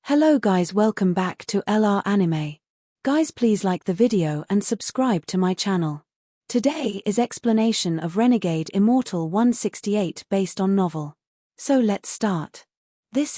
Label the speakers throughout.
Speaker 1: Hello guys, welcome back to LR Anime. Guys, please like the video and subscribe to my channel. Today is explanation of Renegade Immortal 168 based on novel. So let's start. This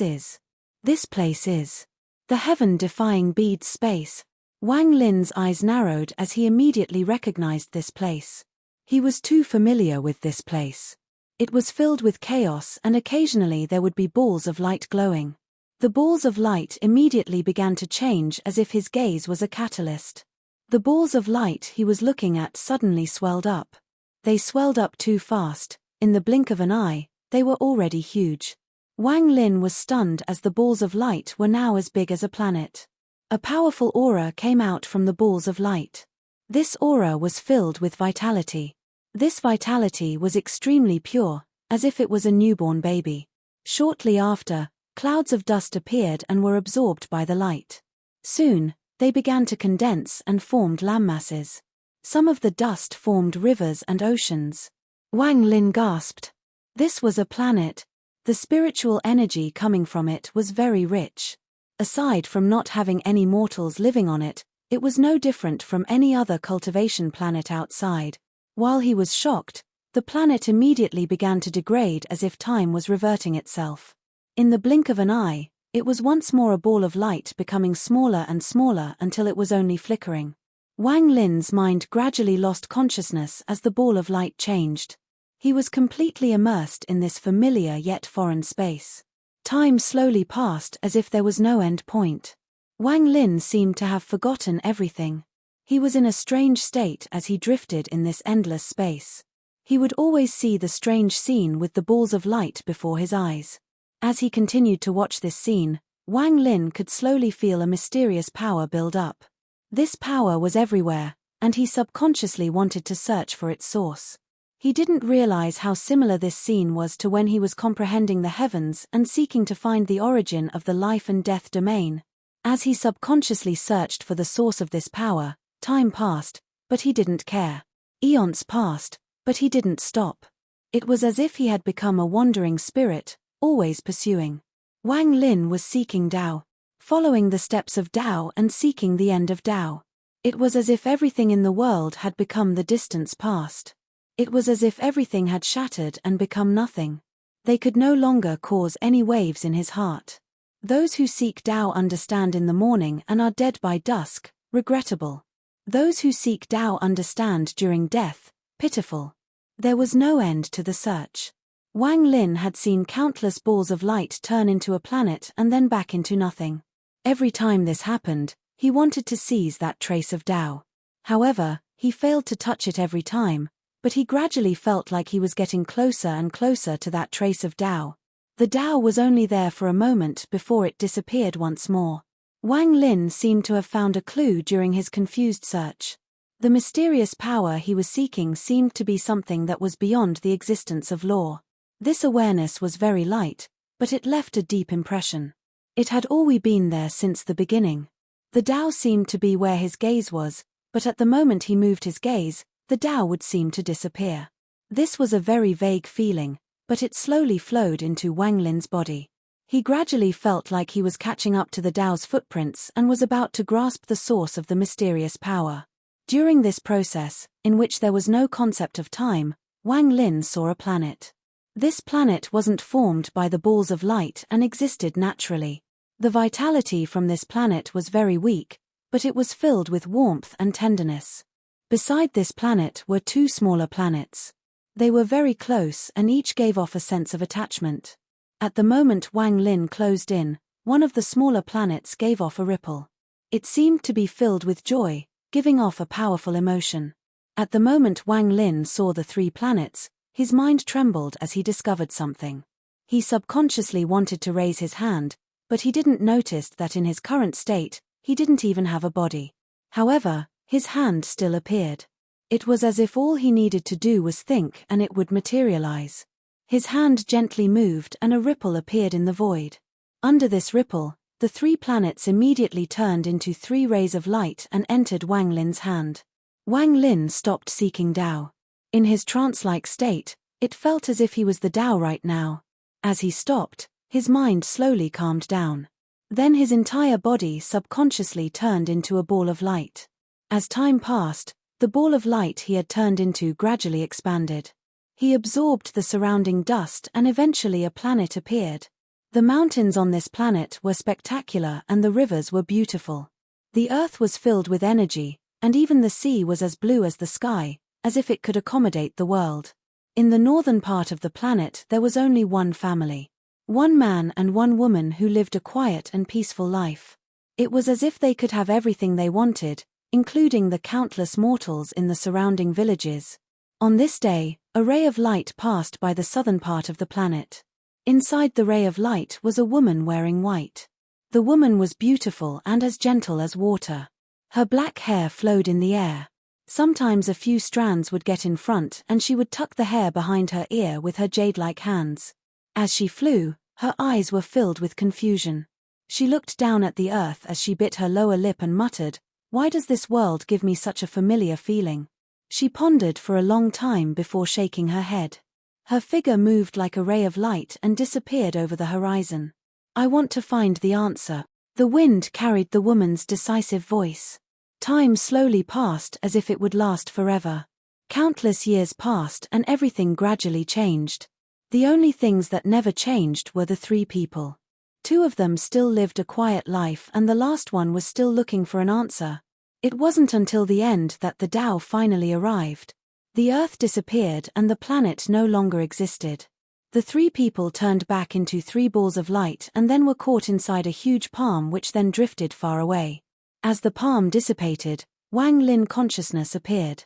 Speaker 1: place is the heaven-defying bead space. Wang Lin's eyes narrowed as he immediately recognized this place. He was too familiar with this place. It was filled with chaos and occasionally there would be balls of light glowing. The balls of light immediately began to change as if his gaze was a catalyst. The balls of light he was looking at suddenly swelled up. They swelled up too fast. In the blink of an eye, they were already huge. Wang Lin was stunned as the balls of light were now as big as a planet. A powerful aura came out from the balls of light. This aura was filled with vitality. This vitality was extremely pure, as if it was a newborn baby. Shortly after, clouds of dust appeared and were absorbed by the light. Soon, they began to condense and formed landmasses. Some of the dust formed rivers and oceans. Wang Lin gasped. This was a planet. The spiritual energy coming from it was very rich. Aside from not having any mortals living on it, it was no different from any other cultivation planet outside. While he was shocked, the planet immediately began to degrade as if time was reverting itself. In the blink of an eye, it was once more a ball of light becoming smaller and smaller until it was only flickering. Wang Lin's mind gradually lost consciousness as the ball of light changed. He was completely immersed in this familiar yet foreign space. Time slowly passed as if there was no end point. Wang Lin seemed to have forgotten everything. He was in a strange state as he drifted in this endless space. He would always see the strange scene with the balls of light before his eyes. As he continued to watch this scene, Wang Lin could slowly feel a mysterious power build up. This power was everywhere, and he subconsciously wanted to search for its source. He didn't realize how similar this scene was to when he was comprehending the heavens and seeking to find the origin of the life and death domain. As he subconsciously searched for the source of this power, time passed, but he didn't care. Eons passed, but he didn't stop. It was as if he had become a wandering spirit, always pursuing. Wang Lin was seeking Tao, following the steps of Tao and seeking the end of Tao. It was as if everything in the world had become the distance past. It was as if everything had shattered and become nothing. They could no longer cause any waves in his heart. Those who seek Tao understand in the morning and are dead by dusk, regrettable. Those who seek Tao understand during death, pitiful. There was no end to the search. Wang Lin had seen countless balls of light turn into a planet and then back into nothing. Every time this happened, he wanted to seize that trace of Tao. However, he failed to touch it every time, but he gradually felt like he was getting closer and closer to that trace of Tao. The Tao was only there for a moment before it disappeared once more. Wang Lin seemed to have found a clue during his confused search. The mysterious power he was seeking seemed to be something that was beyond the existence of law. This awareness was very light, but it left a deep impression. It had always been there since the beginning. The Tao seemed to be where his gaze was, but at the moment he moved his gaze, the Tao would seem to disappear. This was a very vague feeling, but it slowly flowed into Wang Lin's body. He gradually felt like he was catching up to the Tao's footprints and was about to grasp the source of the mysterious power. During this process, in which there was no concept of time, Wang Lin saw a planet. This planet wasn't formed by the balls of light and existed naturally. The vitality from this planet was very weak, but it was filled with warmth and tenderness. Beside this planet were two smaller planets. They were very close and each gave off a sense of attachment. At the moment Wang Lin closed in, one of the smaller planets gave off a ripple. It seemed to be filled with joy, giving off a powerful emotion. At the moment Wang Lin saw the three planets, his mind trembled as he discovered something. He subconsciously wanted to raise his hand, but he didn't notice that in his current state, he didn't even have a body. However, his hand still appeared. It was as if all he needed to do was think and it would materialize. His hand gently moved and a ripple appeared in the void. Under this ripple, the three planets immediately turned into three rays of light and entered Wang Lin's hand. Wang Lin stopped seeking Tao. In his trance-like state, it felt as if he was the Tao right now. As he stopped, his mind slowly calmed down. Then his entire body subconsciously turned into a ball of light. As time passed, the ball of light he had turned into gradually expanded. He absorbed the surrounding dust and eventually a planet appeared. The mountains on this planet were spectacular and the rivers were beautiful. The earth was filled with energy, and even the sea was as blue as the sky, as if it could accommodate the world. In the northern part of the planet there was only one family. One man and one woman who lived a quiet and peaceful life. It was as if they could have everything they wanted, including the countless mortals in the surrounding villages. On this day, a ray of light passed by the southern part of the planet. Inside the ray of light was a woman wearing white. The woman was beautiful and as gentle as water. Her black hair flowed in the air. Sometimes a few strands would get in front and she would tuck the hair behind her ear with her jade-like hands. As she flew, her eyes were filled with confusion. She looked down at the earth as she bit her lower lip and muttered, "Why does this world give me such a familiar feeling?" She pondered for a long time before shaking her head. Her figure moved like a ray of light and disappeared over the horizon. "I want to find the answer." The wind carried the woman's decisive voice. Time slowly passed as if it would last forever. Countless years passed and everything gradually changed. The only things that never changed were the three people. Two of them still lived a quiet life and the last one was still looking for an answer. It wasn't until the end that the Tao finally arrived. The Earth disappeared and the planet no longer existed. The three people turned back into three balls of light and then were caught inside a huge palm which then drifted far away. As the palm dissipated, Wang Lin consciousness appeared.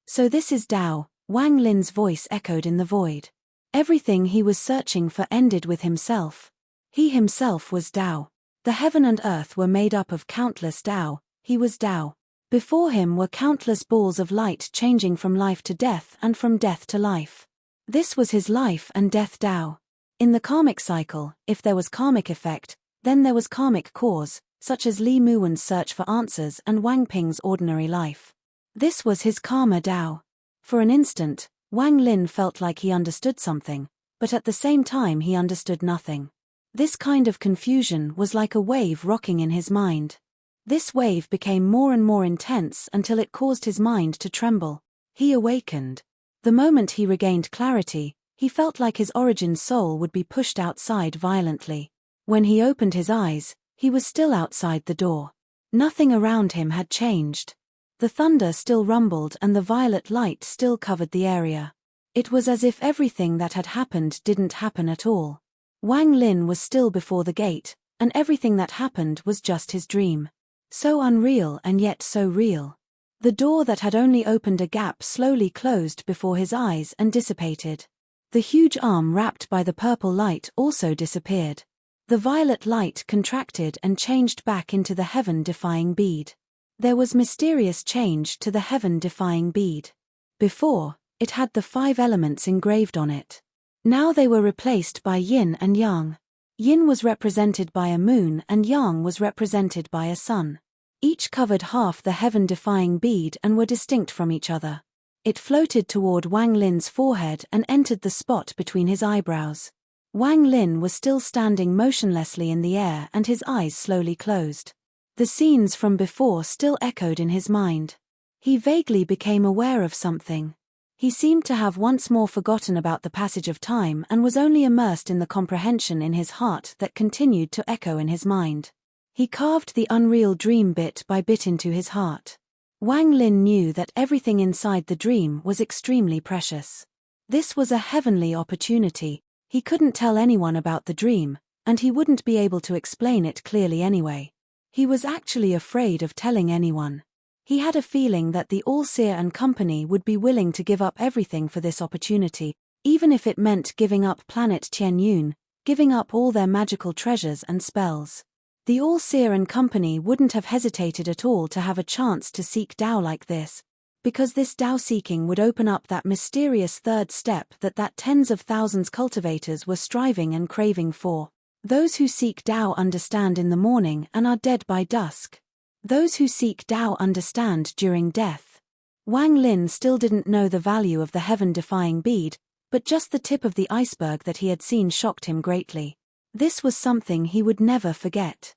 Speaker 1: "So this is Tao," Wang Lin's voice echoed in the void. Everything he was searching for ended with himself. He himself was Tao. The heaven and earth were made up of countless Tao, he was Tao. Before him were countless balls of light changing from life to death and from death to life. This was his life and death Tao. In the karmic cycle, if there was karmic effect, then there was karmic cause, such as Li Muwen's search for answers and Wang Ping's ordinary life. This was his karma Tao. For an instant, Wang Lin felt like he understood something, but at the same time he understood nothing. This kind of confusion was like a wave rocking in his mind. This wave became more and more intense until it caused his mind to tremble. He awakened. The moment he regained clarity, he felt like his origin soul would be pushed outside violently. When he opened his eyes, he was still outside the door. Nothing around him had changed. The thunder still rumbled and the violet light still covered the area. It was as if everything that had happened didn't happen at all. Wang Lin was still before the gate, and everything that happened was just his dream. So unreal and yet so real. The door that had only opened a gap slowly closed before his eyes and dissipated. The huge arm wrapped by the purple light also disappeared. The violet light contracted and changed back into the heaven-defying bead. There was mysterious change to the heaven-defying bead. Before, it had the 5 elements engraved on it. Now they were replaced by yin and yang. Yin was represented by a moon and yang was represented by a sun. Each covered half the heaven-defying bead and were distinct from each other. It floated toward Wang Lin's forehead and entered the spot between his eyebrows. Wang Lin was still standing motionlessly in the air and his eyes slowly closed. The scenes from before still echoed in his mind. He vaguely became aware of something. He seemed to have once more forgotten about the passage of time and was only immersed in the comprehension in his heart that continued to echo in his mind. He carved the unreal dream bit by bit into his heart. Wang Lin knew that everything inside the dream was extremely precious. This was a heavenly opportunity. He couldn't tell anyone about the dream, and he wouldn't be able to explain it clearly anyway. He was actually afraid of telling anyone. He had a feeling that the All-Seer and company would be willing to give up everything for this opportunity, even if it meant giving up planet Tianyun, giving up all their magical treasures and spells. The All-Seer and company wouldn't have hesitated at all to have a chance to seek Tao like this, because this Tao seeking would open up that mysterious third step that tens of thousands cultivators were striving and craving for. Those who seek Tao understand in the morning and are dead by dusk. Those who seek Tao understand during death. Wang Lin still didn't know the value of the heaven-defying bead, but just the tip of the iceberg that he had seen shocked him greatly. This was something he would never forget.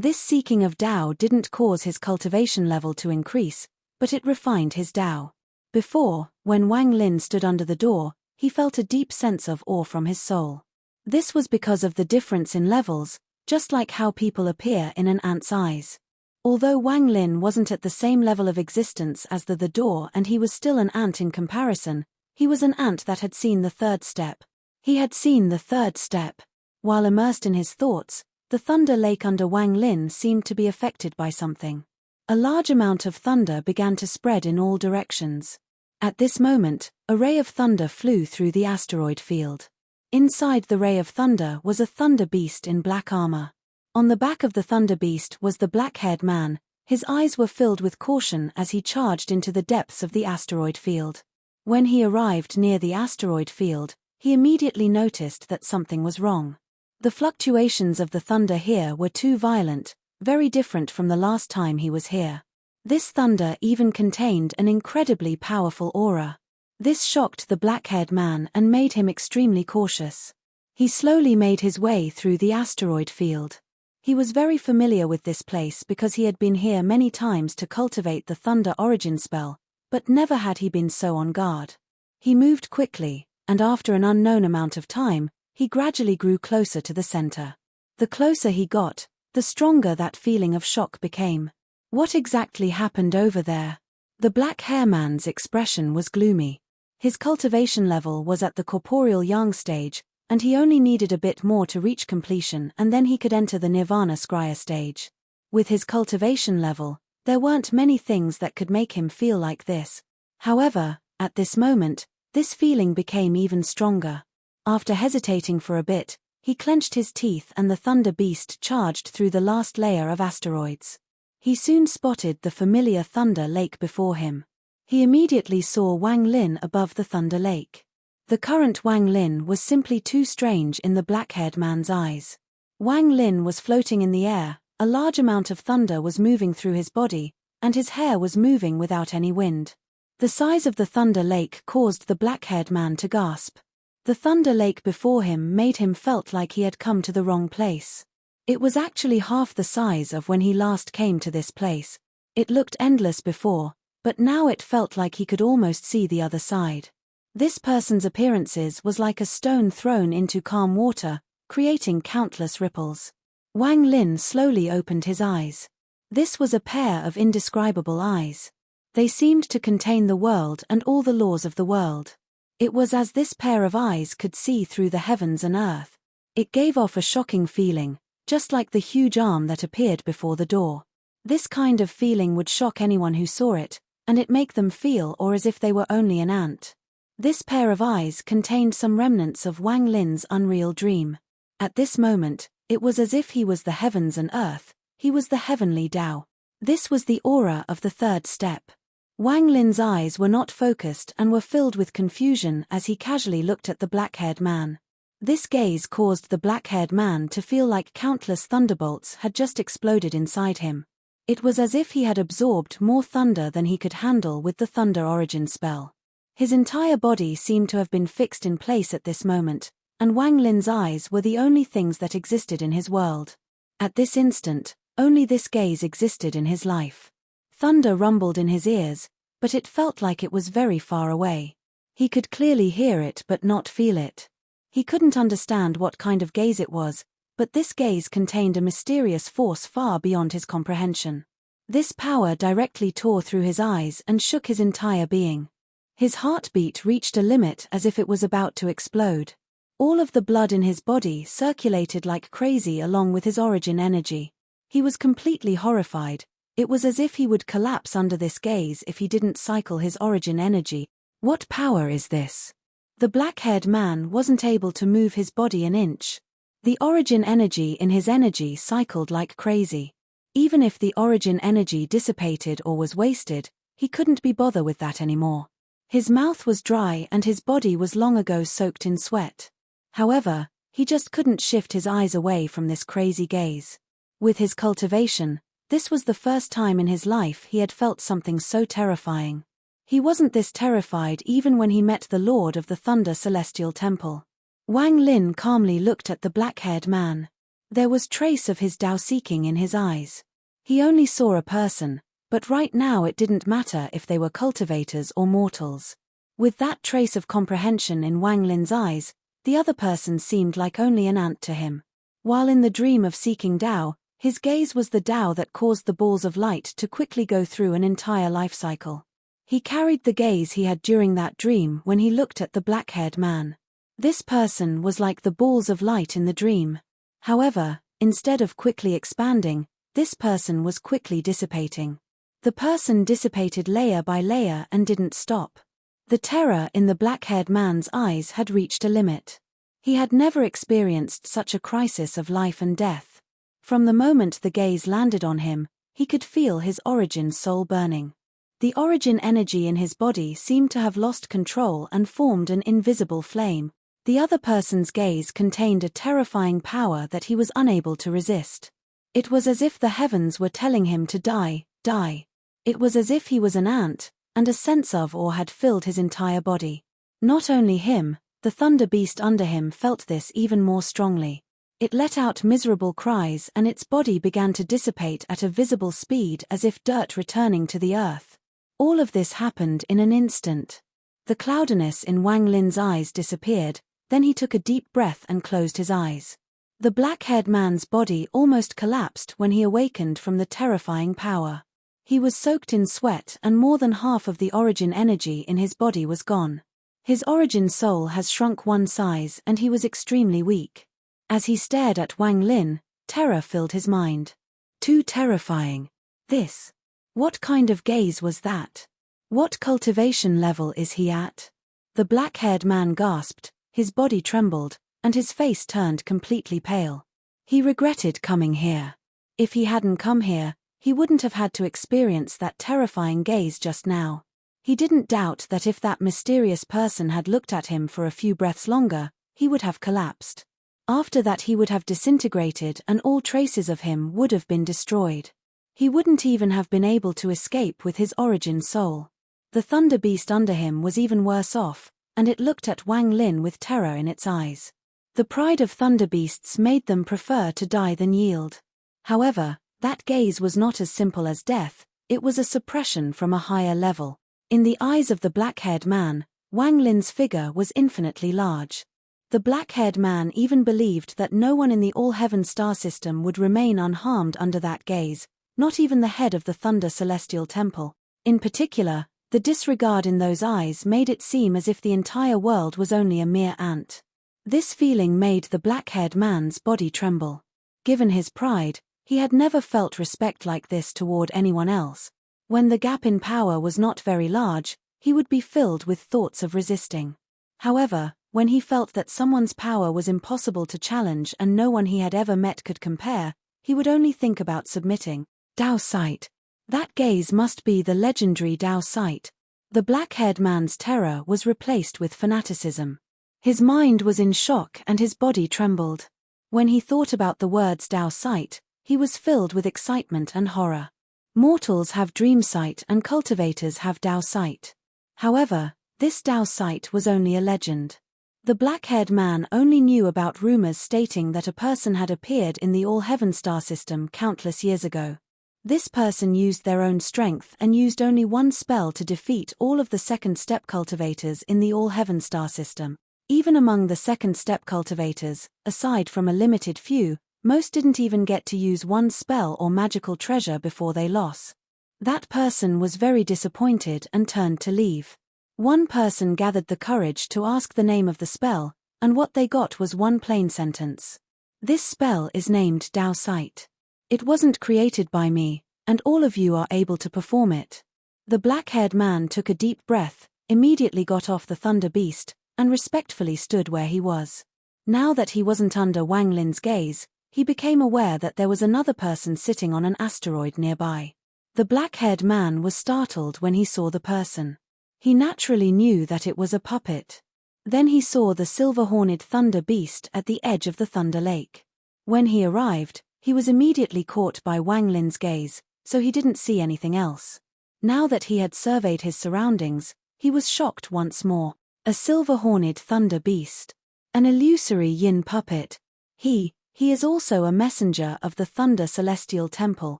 Speaker 1: This seeking of Tao didn't cause his cultivation level to increase, but it refined his Tao. Before, when Wang Lin stood under the door, he felt a deep sense of awe from his soul. This was because of the difference in levels, just like how people appear in an ant's eyes. Although Wang Lin wasn't at the same level of existence as the door and he was still an ant in comparison, he was an ant that had seen the third step. He had seen the third step. While immersed in his thoughts, the thunder lake under Wang Lin seemed to be affected by something. A large amount of thunder began to spread in all directions. At this moment, a ray of thunder flew through the asteroid field. Inside the ray of thunder was a thunder beast in black armor. On the back of the thunder beast was the black-haired man. His eyes were filled with caution as he charged into the depths of the asteroid field. When he arrived near the asteroid field, he immediately noticed that something was wrong. The fluctuations of the thunder here were too violent, very different from the last time he was here. This thunder even contained an incredibly powerful aura. This shocked the black-haired man and made him extremely cautious. He slowly made his way through the asteroid field. He was very familiar with this place because he had been here many times to cultivate the thunder origin spell, but never had he been so on guard. He moved quickly, and after an unknown amount of time, he gradually grew closer to the center. The closer he got, the stronger that feeling of shock became. What exactly happened over there? The black-hair man's expression was gloomy. His cultivation level was at the corporeal yang stage, and he only needed a bit more to reach completion and then he could enter the nirvana scrya stage. With his cultivation level, there weren't many things that could make him feel like this. However, at this moment, this feeling became even stronger. After hesitating for a bit, he clenched his teeth and the thunder beast charged through the last layer of asteroids. He soon spotted the familiar thunder lake before him. He immediately saw Wang Lin above the thunder lake. The current Wang Lin was simply too strange in the black-haired man's eyes. Wang Lin was floating in the air, a large amount of thunder was moving through his body, and his hair was moving without any wind. The size of the thunder lake caused the black-haired man to gasp. The thunder lake before him made him felt like he had come to the wrong place. It was actually half the size of when he last came to this place. It looked endless before, but now it felt like he could almost see the other side. This person's appearances was like a stone thrown into calm water, creating countless ripples. Wang Lin slowly opened his eyes. This was a pair of indescribable eyes. They seemed to contain the world and all the laws of the world. It was as this pair of eyes could see through the heavens and earth. It gave off a shocking feeling, just like the huge arm that appeared before the door. This kind of feeling would shock anyone who saw it, and it make them feel or as if they were only an ant. This pair of eyes contained some remnants of Wang Lin's unreal dream. At this moment, it was as if he was the heavens and earth, he was the heavenly Tao. This was the aura of the third step. Wang Lin's eyes were not focused and were filled with confusion as he casually looked at the black-haired man. This gaze caused the black-haired man to feel like countless thunderbolts had just exploded inside him. It was as if he had absorbed more thunder than he could handle with the thunder origin spell. His entire body seemed to have been fixed in place at this moment, and Wang Lin's eyes were the only things that existed in his world. At this instant, only this gaze existed in his life. Thunder rumbled in his ears, but it felt like it was very far away. He could clearly hear it but not feel it. He couldn't understand what kind of gaze it was, but this gaze contained a mysterious force far beyond his comprehension. This power directly tore through his eyes and shook his entire being. His heartbeat reached a limit as if it was about to explode. All of the blood in his body circulated like crazy along with his origin energy. He was completely horrified. It was as if he would collapse under this gaze if he didn't cycle his origin energy. What power is this? The black-haired man wasn't able to move his body an inch. The origin energy in his energy cycled like crazy. Even if the origin energy dissipated or was wasted, he couldn't be bothered with that anymore. His mouth was dry and his body was long ago soaked in sweat. However, he just couldn't shift his eyes away from this crazy gaze. With his cultivation, this was the first time in his life he had felt something so terrifying. He wasn't this terrified even when he met the Lord of the Thunder Celestial Temple. Wang Lin calmly looked at the black-haired man. There was trace of his Tao seeking in his eyes. He only saw a person, but right now it didn't matter if they were cultivators or mortals. With that trace of comprehension in Wang Lin's eyes, the other person seemed like only an ant to him. While in the dream of seeking Tao, his gaze was the Tao that caused the balls of light to quickly go through an entire life cycle. He carried the gaze he had during that dream when he looked at the black-haired man. This person was like the balls of light in the dream. However, instead of quickly expanding, this person was quickly dissipating. The person dissipated layer by layer and didn't stop. The terror in the black-haired man's eyes had reached a limit. He had never experienced such a crisis of life and death. From the moment the gaze landed on him, he could feel his origin soul burning. The origin energy in his body seemed to have lost control and formed an invisible flame. The other person's gaze contained a terrifying power that he was unable to resist. It was as if the heavens were telling him to die, die. It was as if he was an ant, and a sense of awe had filled his entire body. Not only him, the thunder beast under him felt this even more strongly. It let out miserable cries and its body began to dissipate at a visible speed as if dirt returning to the earth. All of this happened in an instant. The cloudiness in Wang Lin's eyes disappeared, then he took a deep breath and closed his eyes. The black-haired man's body almost collapsed when he awakened from the terrifying power. He was soaked in sweat and more than half of the origin energy in his body was gone. His origin soul has shrunk one size and he was extremely weak. As he stared at Wang Lin, terror filled his mind. Too terrifying. This. What kind of gaze was that? What cultivation level is he at? The black-haired man gasped, his body trembled, and his face turned completely pale. He regretted coming here. If he hadn't come here, he wouldn't have had to experience that terrifying gaze just now. He didn't doubt that if that mysterious person had looked at him for a few breaths longer, he would have collapsed. After that he would have disintegrated and all traces of him would have been destroyed. He wouldn't even have been able to escape with his origin soul. The thunder beast under him was even worse off, and it looked at Wang Lin with terror in its eyes. The pride of thunder beasts made them prefer to die than yield. However, that gaze was not as simple as death, it was a suppression from a higher level. In the eyes of the black-haired man, Wang Lin's figure was infinitely large. The black-haired man even believed that no one in the all-heaven star system would remain unharmed under that gaze, not even the head of the Thunder Celestial Temple. In particular, the disregard in those eyes made it seem as if the entire world was only a mere ant. This feeling made the black-haired man's body tremble. Given his pride, he had never felt respect like this toward anyone else. When the gap in power was not very large, he would be filled with thoughts of resisting. However, when he felt that someone's power was impossible to challenge and no one he had ever met could compare, he would only think about submitting. Tao sight. That gaze must be the legendary Tao sight. The black-haired man's terror was replaced with fanaticism. His mind was in shock and his body trembled. When he thought about the words Tao sight, he was filled with excitement and horror. Mortals have dream sight and cultivators have Tao sight. However, this Tao sight was only a legend. The black-haired man only knew about rumors stating that a person had appeared in the all-heaven star system countless years ago. This person used their own strength and used only one spell to defeat all of the second-step cultivators in the all-heaven star system. Even among the second-step cultivators, aside from a limited few, most didn't even get to use one spell or magical treasure before they lost. That person was very disappointed and turned to leave. One person gathered the courage to ask the name of the spell, and what they got was one plain sentence. This spell is named Tao Sight. It wasn't created by me, and all of you are able to perform it. The black-haired man took a deep breath, immediately got off the thunder beast, and respectfully stood where he was. Now that he wasn't under Wang Lin's gaze, he became aware that there was another person sitting on an asteroid nearby. The black-haired man was startled when he saw the person. He naturally knew that it was a puppet. Then he saw the silver-horned thunder beast at the edge of the Thunder Lake. When he arrived, he was immediately caught by Wang Lin's gaze, so he didn't see anything else. Now that he had surveyed his surroundings, he was shocked once more. A silver-horned thunder beast. An illusory yin puppet. He He is also a messenger of the Thunder Celestial Temple.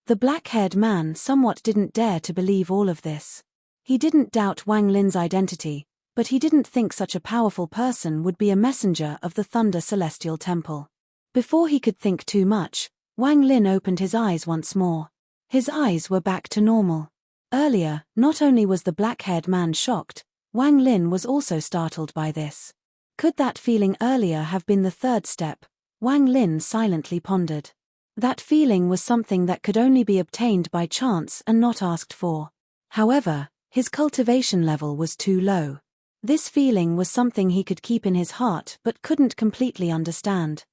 Speaker 1: The black-haired man somewhat didn't dare to believe all of this. He didn't doubt Wang Lin's identity, but he didn't think such a powerful person would be a messenger of the Thunder Celestial Temple. Before he could think too much, Wang Lin opened his eyes once more. His eyes were back to normal. Earlier, not only was the black-haired man shocked, Wang Lin was also startled by this. Could that feeling earlier have been the third step? Wang Lin silently pondered. That feeling was something that could only be obtained by chance and not asked for. However, his cultivation level was too low. This feeling was something he could keep in his heart but couldn't completely understand.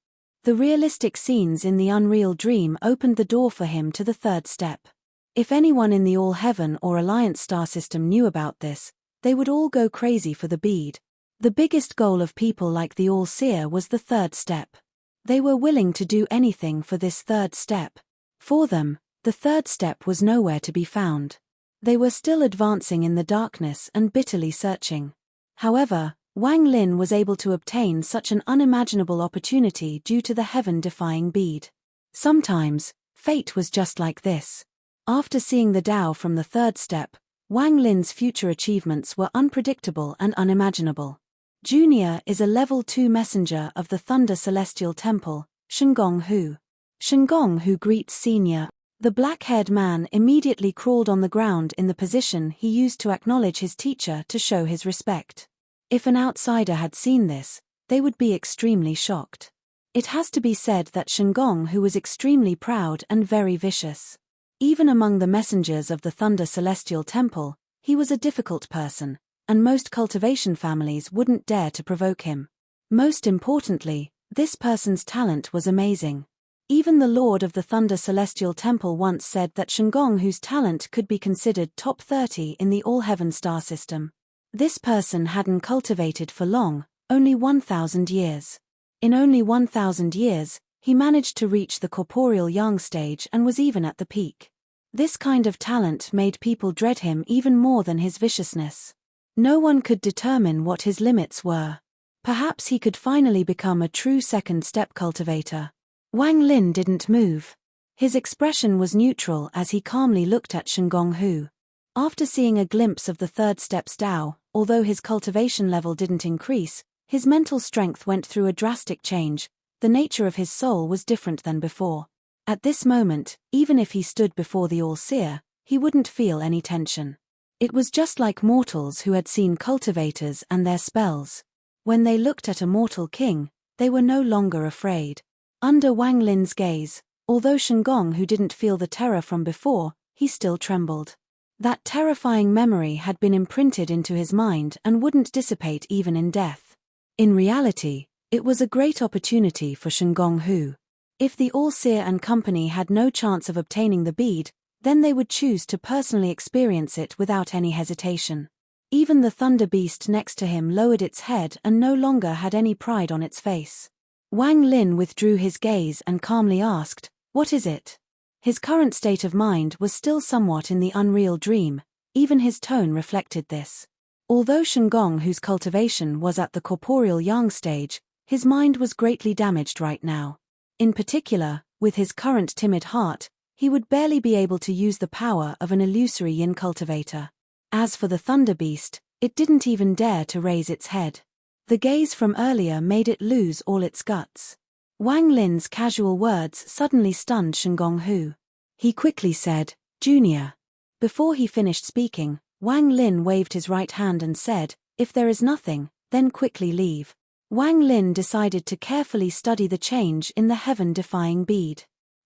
Speaker 1: The realistic scenes in the unreal dream opened the door for him to the third step. If anyone in the All Heaven or Alliance star system knew about this, they would all go crazy for the bead. The biggest goal of people like the All-Seer was the third step. They were willing to do anything for this third step. For them, the third step was nowhere to be found. They were still advancing in the darkness and bitterly searching. However, Wang Lin was able to obtain such an unimaginable opportunity due to the heaven-defying bead. Sometimes, fate was just like this. After seeing the Tao from the third step, Wang Lin's future achievements were unpredictable and unimaginable. Junior is a level 2 messenger of the Thunder Celestial Temple, Shengong Hu. Shengong Hu greets Senior. The black-haired man immediately crawled on the ground in the position he used to acknowledge his teacher to show his respect. If an outsider had seen this, they would be extremely shocked. It has to be said that Shengong Hu was extremely proud and very vicious. Even among the messengers of the Thunder Celestial Temple, he was a difficult person, and most cultivation families wouldn't dare to provoke him. Most importantly, this person's talent was amazing. Even the Lord of the Thunder Celestial Temple once said that Shengong Hu's talent could be considered top 30 in the All-Heaven star system. This person hadn't cultivated for long, only 1,000 years. In only 1,000 years, he managed to reach the corporeal yang stage and was even at the peak. This kind of talent made people dread him even more than his viciousness. No one could determine what his limits were. Perhaps he could finally become a true second-step cultivator. Wang Lin didn't move. His expression was neutral as he calmly looked at Shengong Hu. After seeing a glimpse of the third step's Tao, although his cultivation level didn't increase, his mental strength went through a drastic change. The nature of his soul was different than before. At this moment, even if he stood before the All-Seer, he wouldn't feel any tension. It was just like mortals who had seen cultivators and their spells. When they looked at a mortal king, they were no longer afraid. Under Wang Lin's gaze, although Shengong Hu didn't feel the terror from before, he still trembled. That terrifying memory had been imprinted into his mind and wouldn't dissipate even in death. In reality, it was a great opportunity for Shengong Hu. If the All-Seer and company had no chance of obtaining the bead, then they would choose to personally experience it without any hesitation. Even the thunder beast next to him lowered its head and no longer had any pride on its face. Wang Lin withdrew his gaze and calmly asked, "What is it?" His current state of mind was still somewhat in the unreal dream, even his tone reflected this. Although Shengong Hu's cultivation was at the corporeal yang stage, his mind was greatly damaged right now. In particular, with his current timid heart, he would barely be able to use the power of an illusory yin cultivator. As for the thunder beast, it didn't even dare to raise its head. The gaze from earlier made it lose all its guts. Wang Lin's casual words suddenly stunned Shengong Hu. He quickly said, "Junior." Before he finished speaking, Wang Lin waved his right hand and said, "If there is nothing, then quickly leave." Wang Lin decided to carefully study the change in the heaven-defying bead.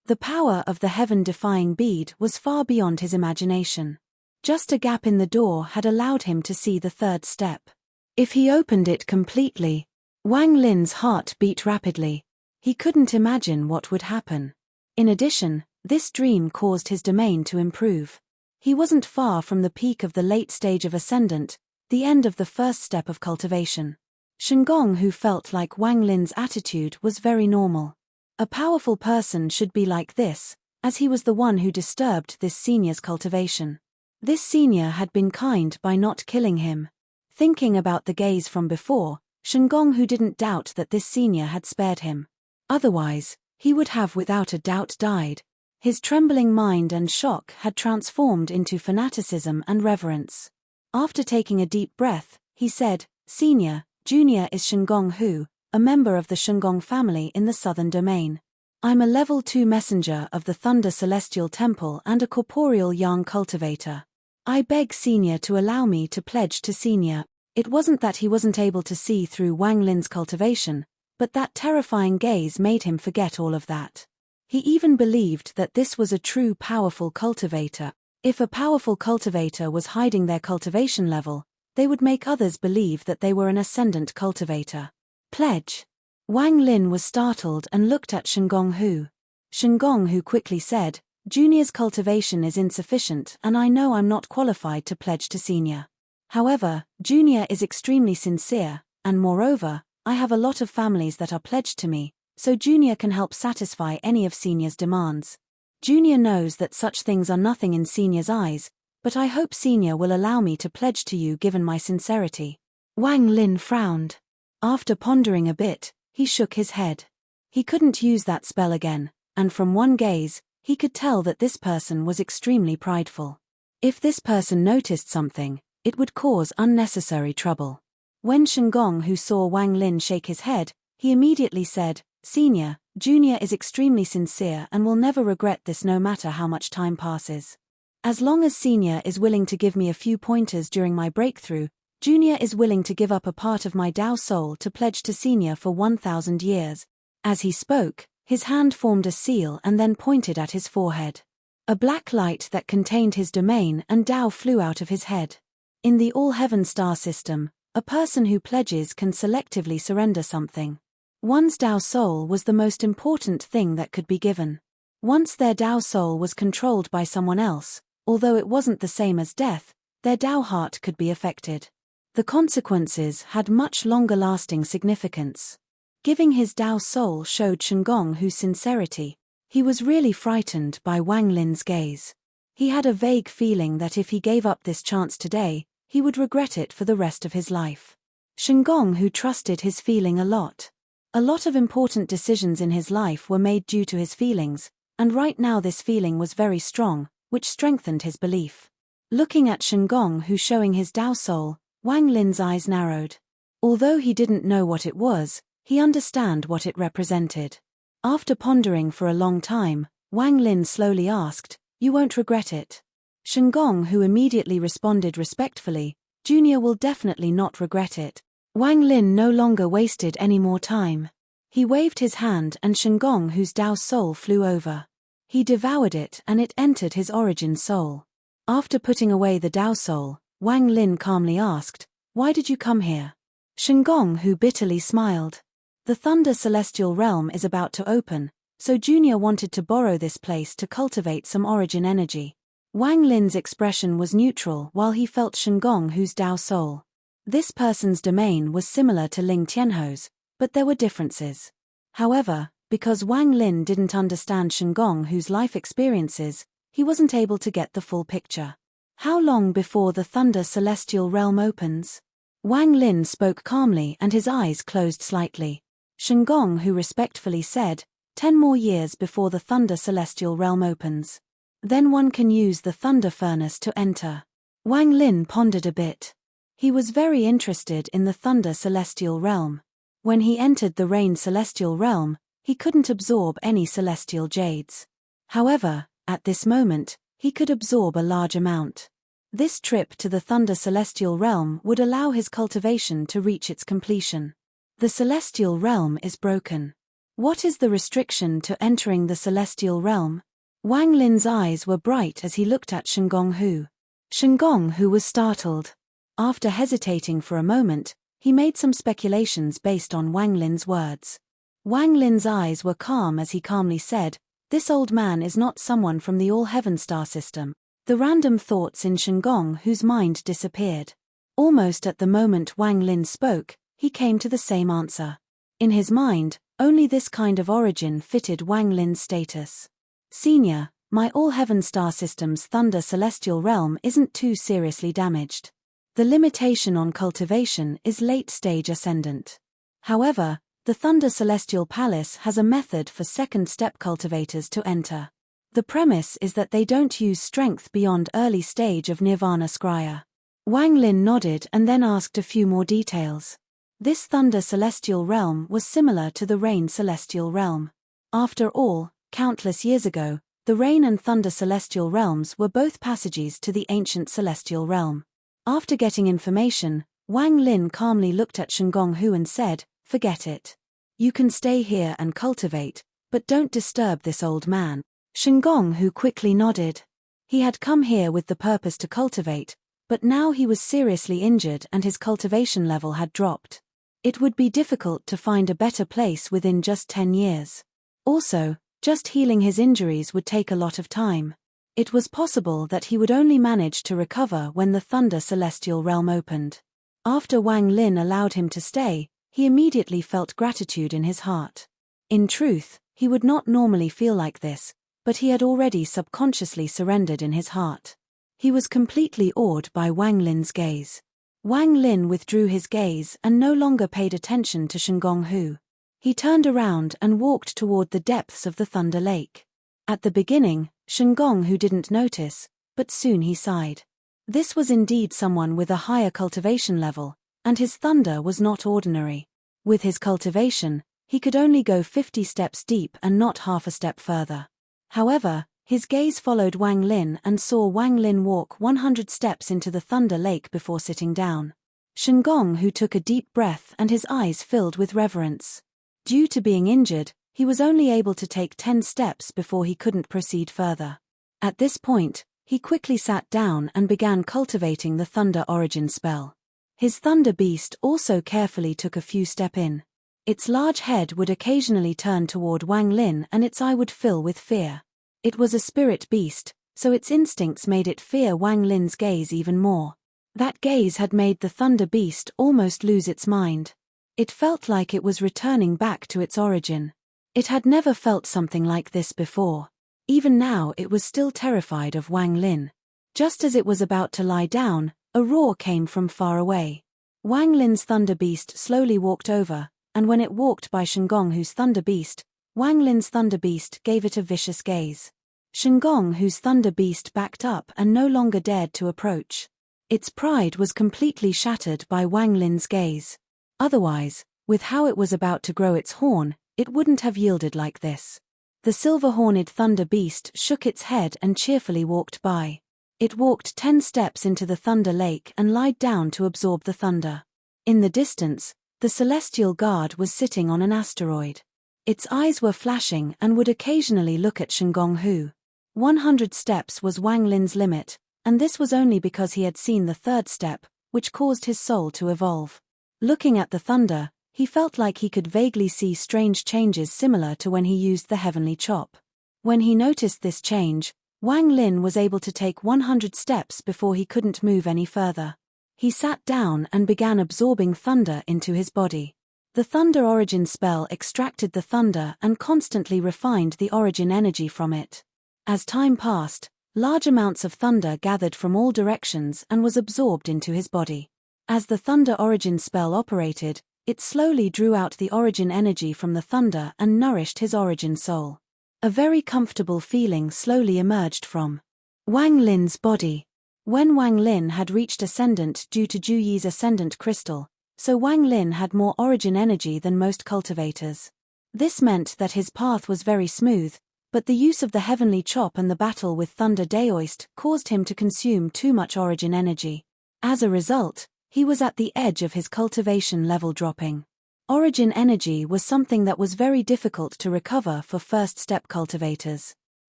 Speaker 1: The power of the heaven-defying bead was far beyond his imagination. Just a gap in the door had allowed him to see the third step. If he opened it completely, Wang Lin's heart beat rapidly. He couldn't imagine what would happen. In addition, this dream caused his domain to improve. He wasn't far from the peak of the late stage of Ascendant, the end of the first step of cultivation. Shengong Hu felt like Wang Lin's attitude was very normal. A powerful person should be like this, as he was the one who disturbed this senior's cultivation. This senior had been kind by not killing him. Thinking about the gaze from before, Shengong Hu didn't doubt that this senior had spared him. Otherwise, he would have without a doubt died. His trembling mind and shock had transformed into fanaticism and reverence. After taking a deep breath, he said, "Senior, Junior is Shengong Hu, a member of the Shengong family in the southern domain. I'm a level 2 messenger of the Thunder Celestial Temple and a corporeal yang cultivator. I beg Senior to allow me to pledge to Senior." It wasn't that he wasn't able to see through Wang Lin's cultivation, but that terrifying gaze made him forget all of that. He even believed that this was a true powerful cultivator. If a powerful cultivator was hiding their cultivation level, they would make others believe that they were an ascendant cultivator. Pledge. Wang Lin was startled and looked at Shengong Hu. Shengong Hu quickly said, "Junior's cultivation is insufficient and I know I'm not qualified to pledge to Senior. However, Junior is extremely sincere, and moreover, I have a lot of families that are pledged to me, so Junior can help satisfy any of Senior's demands. Junior knows that such things are nothing in Senior's eyes, but I hope Senior will allow me to pledge to you given my sincerity." Wang Lin frowned. After pondering a bit, he shook his head. He couldn't use that spell again, and from one gaze, he could tell that this person was extremely prideful. If this person noticed something, it would cause unnecessary trouble. When Shengong Hu saw Wang Lin shake his head, he immediately said, "Senior, Junior is extremely sincere and will never regret this no matter how much time passes. As long as Senior is willing to give me a few pointers during my breakthrough, Junior is willing to give up a part of my Dao soul to pledge to Senior for 1,000 years. As he spoke, his hand formed a seal and then pointed at his forehead. A black light that contained his domain and Dao flew out of his head. In the all-heaven star system, a person who pledges can selectively surrender something. One's Dao soul was the most important thing that could be given. Once their Dao soul was controlled by someone else, although it wasn't the same as death, their Dao heart could be affected. The consequences had much longer-lasting significance. Giving his Dao soul showed Shengong Hu's sincerity. He was really frightened by Wang Lin's gaze. He had a vague feeling that if he gave up this chance today, he would regret it for the rest of his life. Shengong Hu trusted his feeling a lot. A lot of important decisions in his life were made due to his feelings, and right now this feeling was very strong, which strengthened his belief. Looking at Shengong Hu showing his Dao soul, Wang Lin's eyes narrowed. Although he didn't know what it was, he understood what it represented. After pondering for a long time, Wang Lin slowly asked, "You won't regret it?" Shengong Hu immediately responded respectfully, "Junior will definitely not regret it." Wang Lin no longer wasted any more time. He waved his hand and Shengong Hu's Dao soul flew over. He devoured it and it entered his origin soul. After putting away the Dao soul, Wang Lin calmly asked, "Why did you come here?" Shengong Hu bitterly smiled. The Thunder Celestial Realm is about to open, so Junior wanted to borrow this place to cultivate some origin energy. Wang Lin's expression was neutral while he felt Shengong Hu's Dao soul. This person's domain was similar to Ling Tianho's, but there were differences. However, because Wang Lin didn't understand Shengong Hu's life experiences, he wasn't able to get the full picture. How long before the Thunder Celestial Realm opens? Wang Lin spoke calmly and his eyes closed slightly. Shengong Hu respectfully said, 10 more years before the Thunder Celestial Realm opens. Then one can use the Thunder Furnace to enter. Wang Lin pondered a bit. He was very interested in the Thunder Celestial Realm. When he entered the Rain Celestial Realm, he couldn't absorb any celestial jades. However, at this moment, he could absorb a large amount. This trip to the Thunder Celestial Realm would allow his cultivation to reach its completion. The Celestial Realm is broken. What is the restriction to entering the Celestial Realm? Wang Lin's eyes were bright as he looked at Shengong Hu. Shengong Hu was startled. After hesitating for a moment, he made some speculations based on Wang Lin's words. Wang Lin's eyes were calm as he calmly said, "This old man is not someone from the all-heaven star system." The random thoughts in Shengong Hu's mind disappeared. Almost at the moment Wang Lin spoke, he came to the same answer. In his mind, only this kind of origin fitted Wang Lin's status. "Senior, my all-heaven star system's Thunder Celestial Realm isn't too seriously damaged. The limitation on cultivation is late-stage ascendant. However, The Thunder Celestial Palace has a method for second-step cultivators to enter. The premise is that they don't use strength beyond early stage of Nirvana Scrya. Wang Lin nodded and then asked a few more details. This Thunder Celestial Realm was similar to the Rain Celestial Realm. After all, countless years ago, the Rain and Thunder Celestial Realms were both passages to the ancient Celestial Realm. After getting information, Wang Lin calmly looked at Shengong Hu and said, "Forget it. You can stay here and cultivate, but don't disturb this old man." Shengong Hu quickly nodded. He had come here with the purpose to cultivate, but now he was seriously injured and his cultivation level had dropped. It would be difficult to find a better place within just 10 years. Also, just healing his injuries would take a lot of time. It was possible that he would only manage to recover when the Thunder Celestial Realm opened. After Wang Lin allowed him to stay, he immediately felt gratitude in his heart. In truth, he would not normally feel like this, but he had already subconsciously surrendered in his heart. He was completely awed by Wang Lin's gaze. Wang Lin withdrew his gaze and no longer paid attention to Shengong Hu. He turned around and walked toward the depths of the Thunder Lake. At the beginning, Shengong Hu didn't notice, but soon he sighed. This was indeed someone with a higher cultivation level, and his thunder was not ordinary. With his cultivation, he could only go 50 steps deep and not half a step further. However, his gaze followed Wang Lin and saw Wang Lin walk 100 steps into the Thunder Lake before sitting down. Shengong Hu took a deep breath and his eyes filled with reverence. Due to being injured, he was only able to take 10 steps before he couldn't proceed further. At this point, he quickly sat down and began cultivating the Thunder Origin spell. His Thunder Beast also carefully took a few steps in. Its large head would occasionally turn toward Wang Lin and its eye would fill with fear. It was a spirit beast, so its instincts made it fear Wang Lin's gaze even more. That gaze had made the Thunder Beast almost lose its mind. It felt like it was returning back to its origin. It had never felt something like this before. Even now it was still terrified of Wang Lin. Just as it was about to lie down, a roar came from far away. Wang Lin's Thunder Beast slowly walked over, and when it walked by Shengong Hu's Thunder Beast, Wang Lin's Thunder Beast gave it a vicious gaze. Shengong Hu's Thunder Beast backed up and no longer dared to approach. Its pride was completely shattered by Wang Lin's gaze. Otherwise, with how it was about to grow its horn, it wouldn't have yielded like this. The silver-horned Thunder Beast shook its head and cheerfully walked by. It walked 10 steps into the Thunder Lake and lied down to absorb the thunder. In the distance, the Celestial Guard was sitting on an asteroid. Its eyes were flashing and would occasionally look at Shengong Hu. 100 steps was Wang Lin's limit, and this was only because he had seen the third step, which caused his soul to evolve. Looking at the thunder, he felt like he could vaguely see strange changes similar to when he used the heavenly chop. When he noticed this change, Wang Lin was able to take 100 steps before he couldn't move any further. He sat down and began absorbing thunder into his body. The Thunder Origin spell extracted the thunder and constantly refined the origin energy from it. As time passed, large amounts of thunder gathered from all directions and was absorbed into his body. As the Thunder Origin spell operated, it slowly drew out the origin energy from the thunder and nourished his origin soul. A very comfortable feeling slowly emerged from Wang Lin's body. When Wang Lin had reached Ascendant due to Ju Yi's Ascendant Crystal, so Wang Lin had more origin energy than most cultivators. This meant that his path was very smooth, but the use of the heavenly chop and the battle with Thunder Daoist caused him to consume too much origin energy. As a result, he was at the edge of his cultivation level dropping. Origin energy was something that was very difficult to recover for first-step cultivators.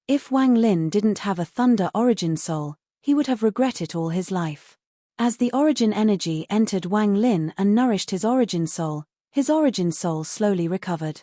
Speaker 1: If Wang Lin didn't have a Thunder Origin soul, he would have regretted all his life. As the origin energy entered Wang Lin and nourished his origin soul slowly recovered.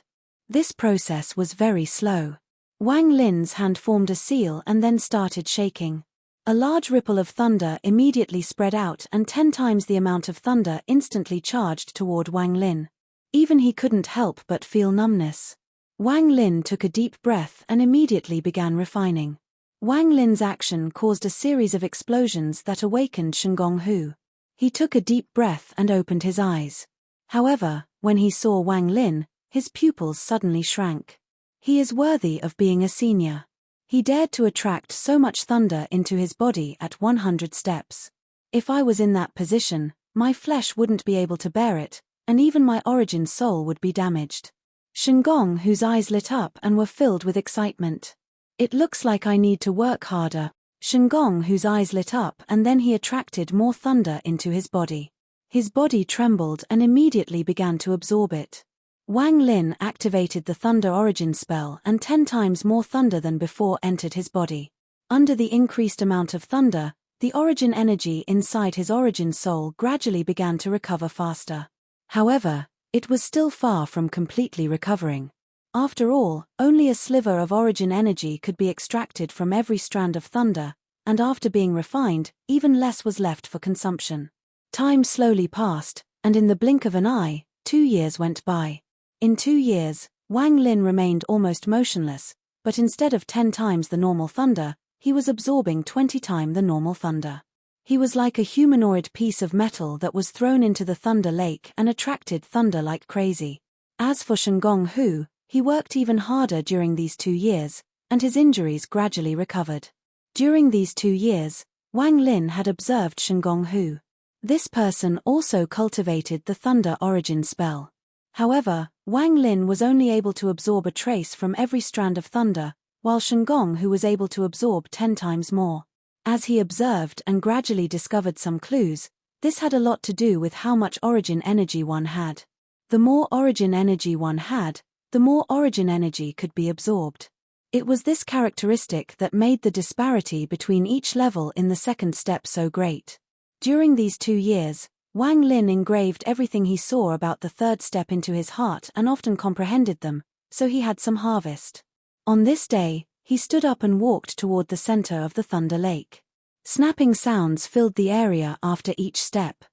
Speaker 1: This process was very slow. Wang Lin's hand formed a seal and then started shaking. A large ripple of thunder immediately spread out and 10 times the amount of thunder instantly charged toward Wang Lin. Even he couldn't help but feel numbness. Wang Lin took a deep breath and immediately began refining. Wang Lin's action caused a series of explosions that awakened Shengong Hu. He took a deep breath and opened his eyes. However, when he saw Wang Lin, his pupils suddenly shrank. He is worthy of being a senior. He dared to attract so much thunder into his body at 100 steps. If I was in that position, my flesh wouldn't be able to bear it, and even my origin soul would be damaged. Shengong Hu's eyes lit up and were filled with excitement. It looks like I need to work harder. Shengong Hu's eyes lit up and then he attracted more thunder into his body. His body trembled and immediately began to absorb it. Wang Lin activated the Thunder Origin spell and 10 times more thunder than before entered his body. Under the increased amount of thunder, the origin energy inside his origin soul gradually began to recover faster. However, it was still far from completely recovering. After all, only a sliver of origin energy could be extracted from every strand of thunder, and after being refined, even less was left for consumption. Time slowly passed, and in the blink of an eye, 2 years went by. In 2 years, Wang Lin remained almost motionless, but instead of 10 times the normal thunder, he was absorbing 20 times the normal thunder. He was like a humanoid piece of metal that was thrown into the thunder lake and attracted thunder like crazy. As for Shengong Hu, he worked even harder during these 2 years, and his injuries gradually recovered. During these 2 years, Wang Lin had observed Shengong Hu. This person also cultivated the Thunder Origin spell. However, Wang Lin was only able to absorb a trace from every strand of thunder, while Shengong Hu was able to absorb 10 times more. As he observed and gradually discovered some clues, this had a lot to do with how much origin energy one had. The more origin energy one had, the more origin energy could be absorbed. It was this characteristic that made the disparity between each level in the second step so great. During these 2 years, Wang Lin engraved everything he saw about the third step into his heart and often comprehended them, so he had some harvest. On this day, he stood up and walked toward the center of the Thunder Lake. Snapping sounds filled the area after each step.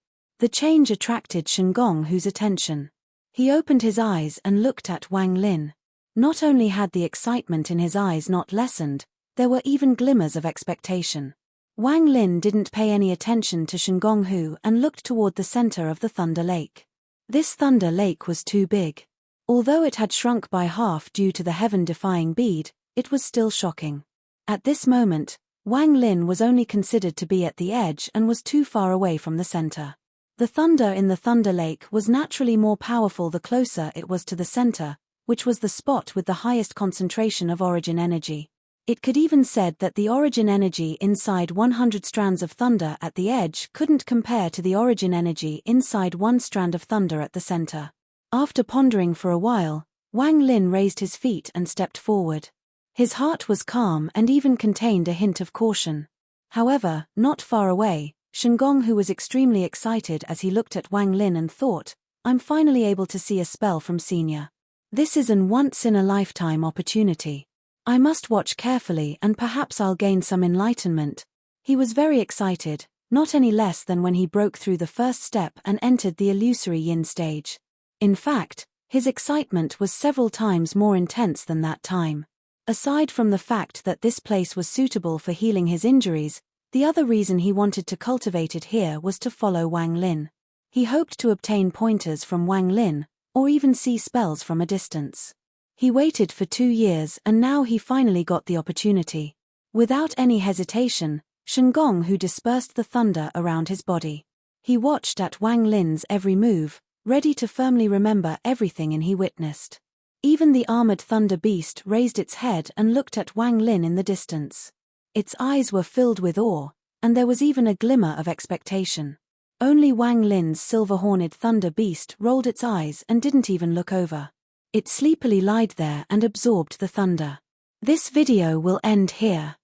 Speaker 1: The change attracted Shengong Hu's attention. He opened his eyes and looked at Wang Lin. Not only had the excitement in his eyes not lessened, there were even glimmers of expectation. Wang Lin didn't pay any attention to Shengong Hu and looked toward the center of the Thunder Lake. This Thunder Lake was too big. Although it had shrunk by half due to the heaven-defying bead, it was still shocking. At this moment, Wang Lin was only considered to be at the edge and was too far away from the center. The thunder in the Thunder Lake was naturally more powerful the closer it was to the center, which was the spot with the highest concentration of origin energy. It could even said that the origin energy inside 100 strands of thunder at the edge couldn't compare to the origin energy inside 1 strand of thunder at the center. After pondering for a while, Wang Lin raised his feet and stepped forward. His heart was calm and even contained a hint of caution. However, not far away, Shengong Hu was extremely excited as he looked at Wang Lin and thought, "I'm finally able to see a spell from Senior. This is an once-in-a-lifetime opportunity. I must watch carefully and perhaps I'll gain some enlightenment." He was very excited, not any less than when he broke through the first step and entered the illusory yin stage. In fact, his excitement was several times more intense than that time. Aside from the fact that this place was suitable for healing his injuries, the other reason he wanted to cultivate it here was to follow Wang Lin. He hoped to obtain pointers from Wang Lin, or even see spells from a distance. He waited for 2 years and now he finally got the opportunity. Without any hesitation, Shengong Hu dispersed the thunder around his body. He watched at Wang Lin's every move, ready to firmly remember everything he witnessed. Even the armored thunder beast raised its head and looked at Wang Lin in the distance. Its eyes were filled with awe, and there was even a glimmer of expectation. Only Wang Lin's silver-horned thunder beast rolled its eyes and didn't even look over. It sleepily lied there and absorbed the thunder. This video will end here.